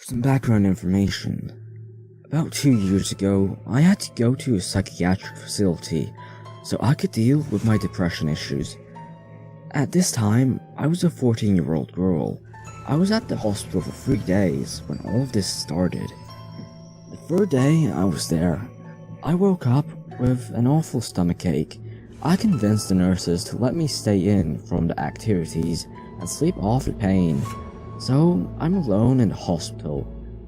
Some background information. About 2 years ago, I had to go to a psychiatric facility so I could deal with my depression issues. At this time, I was a 14-year-old girl. I was at the hospital for 3 days when all of this started. The third day I was there, I woke up with an awful stomachache. I convinced the nurses to let me stay in from the activities and sleep off the pain. So I'm alone in the hospital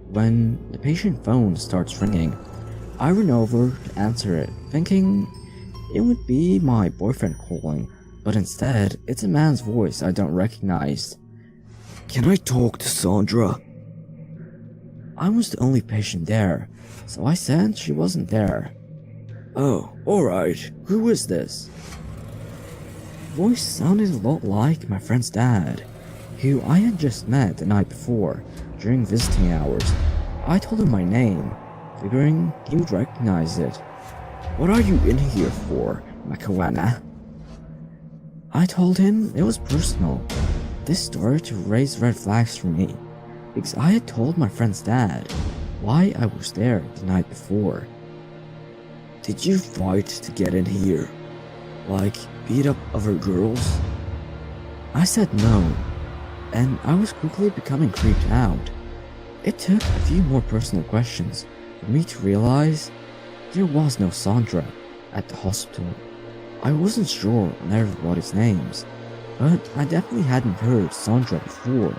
when the patient phone starts ringing. I run over to answer it, thinking it would be my boyfriend calling, but instead it's a man's voice I don't recognize. Can I talk to Sandra? I was the only patient there, so I said she wasn't there. Oh, alright. Who is this? The voice sounded a lot like my friend's dad, who I had just met the night before during visiting hours. I told him my name, figuring he would recognize it. What are you in here for, Macarena? I told him it was personal. This started to raise red flags for me, because I had told my friend's dad why I was there the night before. Did you fight to get in here? Like, beat up other girls? I said no, and I was quickly becoming creeped out. It took a few more personal questions for me to realize there was no Sandra at the hospital. I wasn't sure on everybody's names, but I definitely hadn't heard Sandra before.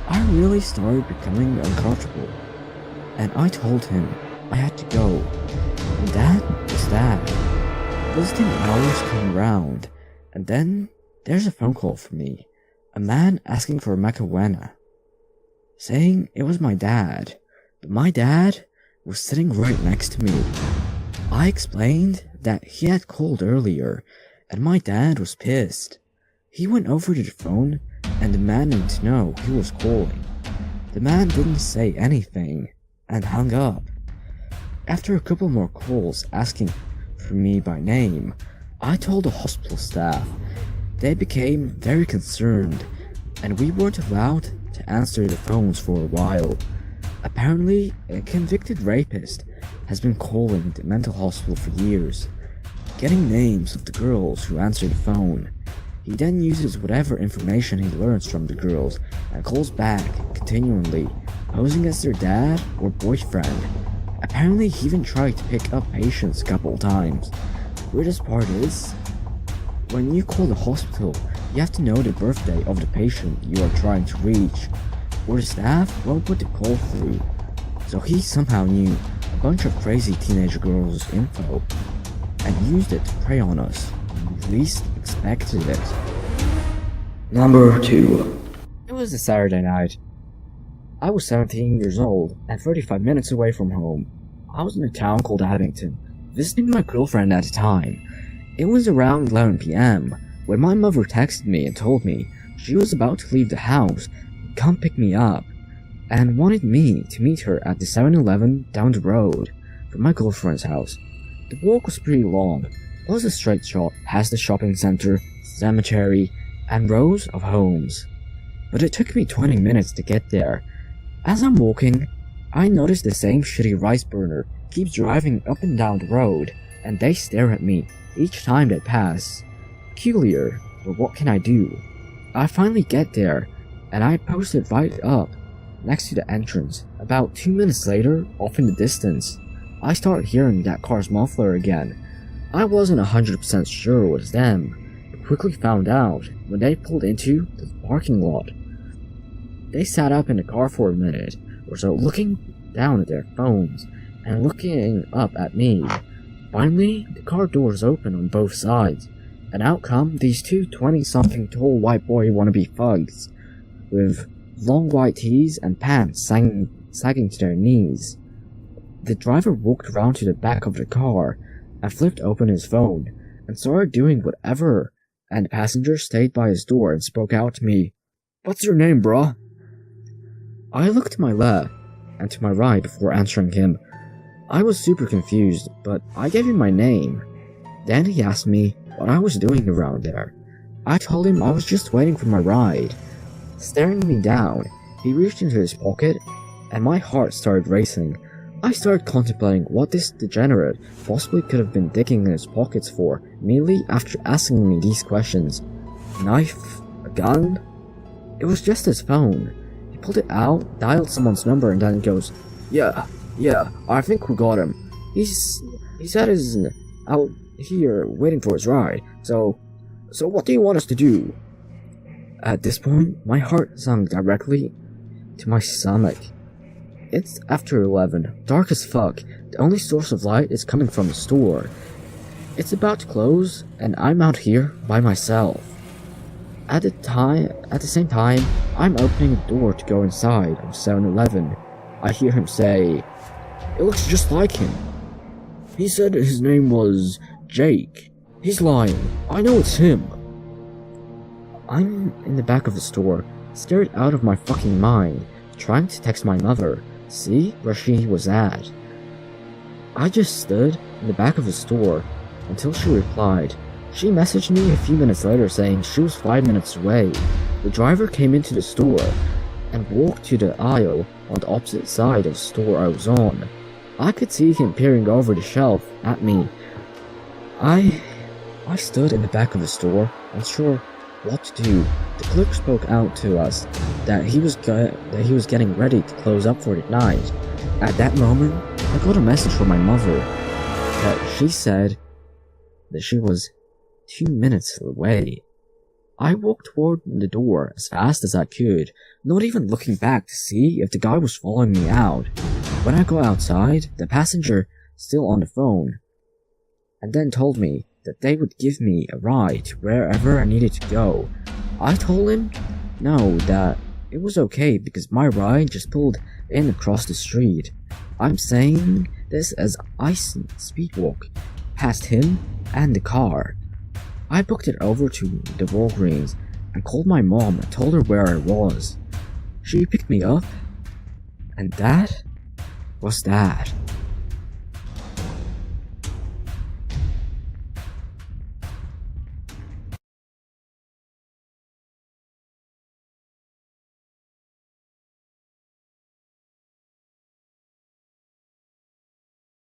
I really started becoming uncomfortable, and I told him I had to go, and that was that. Visiting hours come around, and then there's a phone call for me. A man asking for Macarena, saying it was my dad, but my dad was sitting right next to me. I explained that he had called earlier, and my dad was pissed. He went over to the phone and demanded to know who was calling. The man didn't say anything and hung up. After a couple more calls asking for me by name, I told the hospital staff. They became very concerned, and we weren't allowed to answer the phones for a while. Apparently, a convicted rapist has been calling the mental hospital for years, getting names of the girls who answer the phone. He then uses whatever information he learns from the girls and calls back continually, posing as their dad or boyfriend. Apparently, he even tried to pick up patients a couple times. The weirdest part is, when you call the hospital, you have to know the birthday of the patient you are trying to reach, or the staff won't put the call through. So he somehow knew a bunch of crazy teenage girls' info, and used it to prey on us when we least expected it. Number 2. It was a Saturday night. I was 17 years old and 35 minutes away from home. I was in a town called Abington, visiting my girlfriend at the time. It was around 11 PM when my mother texted me and told me she was about to leave the house and come pick me up, and wanted me to meet her at the 7-Eleven down the road from my girlfriend's house. The walk was pretty long. It was a straight shot past the shopping center, cemetery, and rows of homes. But it took me 20 minutes to get there. As I'm walking, I notice the same shitty rice burner keeps driving up and down the road, and they stare at me each time they pass. Peculiar, but what can I do? I finally get there, and I post it right up next to the entrance. About 2 minutes later, off in the distance, I start hearing that car's muffler again. I wasn't 100% sure it was them, but quickly found out when they pulled into the parking lot. They sat up in the car for a minute or so, looking down at their phones and looking up at me. Finally, the car doors open on both sides, and out come these two 20-something tall white boy wannabe thugs, with long white tees and pants sagging to their knees. The driver walked around to the back of the car and flipped open his phone and started doing whatever, and the passenger stayed by his door and spoke out to me. "What's your name, bruh?" I looked to my left and to my right before answering him. I was super confused, but I gave him my name. Then he asked me what I was doing around there. I told him I was just waiting for my ride. Staring me down, he reached into his pocket and my heart started racing. I started contemplating what this degenerate possibly could have been digging in his pockets for immediately after asking me these questions. Knife? A gun? It was just his phone. He pulled it out, dialed someone's number, and then goes, Yeah, I think we got him. He said he's out here waiting for his ride, so what do you want us to do? At this point, my heart sunk directly to my stomach. It's after 11, dark as fuck. The only source of light is coming from the store. It's about to close, and I'm out here by myself. At the same time, I'm opening the door to go inside of 7-Eleven. I hear him say, It looks just like him. He said his name was Jake. He's lying. I know it's him. I'm in the back of the store, scared out of my fucking mind, trying to text my mother, see where she was at. I just stood in the back of the store until she replied. She messaged me a few minutes later saying she was 5 minutes away. The driver came into the store and walked to the aisle on the opposite side of the store I was on. I could see him peering over the shelf at me. I stood in the back of the store, unsure what to do. The clerk spoke out to us that he was getting ready to close up for the night. At that moment, I got a message from my mother that she said that she was 2 minutes away. I walked toward the door as fast as I could, not even looking back to see if the guy was following me out. When I got outside, the passenger still on the phone, and then told me that they would give me a ride to wherever I needed to go. I told him no, that it was okay because my ride just pulled in across the street. I'm saying this as I speedwalk past him and the car. I booked it over to the Walgreens and called my mom and told her where I was. She picked me up, and that was that.